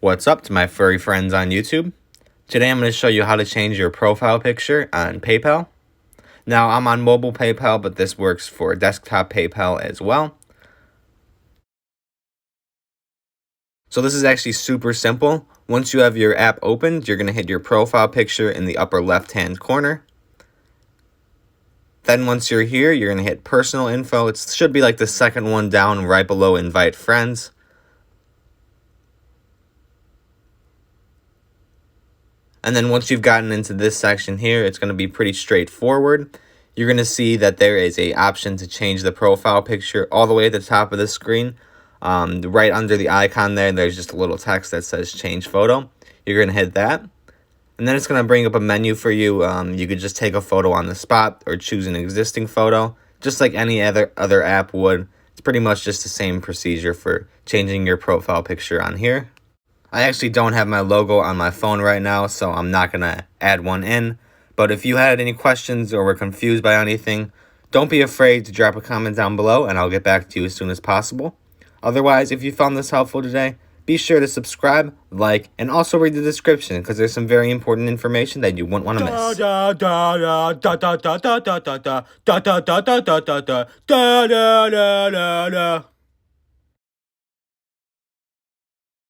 What's up to my furry friends on YouTube? Today I'm going to show you how to change your profile picture on PayPal. Now I'm on mobile PayPal, but this works for desktop PayPal as well. So this is actually super simple. Once you have your app opened, you're going to hit your profile picture in the upper left-hand corner. Then once you're here, you're going to hit personal info. It should be like the second one down right below invite friends. And then once you've gotten into this section here, it's going to be pretty straightforward. You're going to see that there is an option to change the profile picture all the way at the top of the screen. Right under the icon there's just a little text that says change photo. You're going to hit that. And then it's going to bring up a menu for you. You could just take a photo on the spot or choose an existing photo, just like any other app would. It's pretty much just the same procedure for changing your profile picture on here. I actually don't have my logo on my phone right now, so I'm not going to add one in. But if you had any questions or were confused by anything, don't be afraid to drop a comment down below and I'll get back to you as soon as possible. Otherwise, if you found this helpful today, be sure to subscribe, like, and also read the description because there's some very important information that you wouldn't want to miss.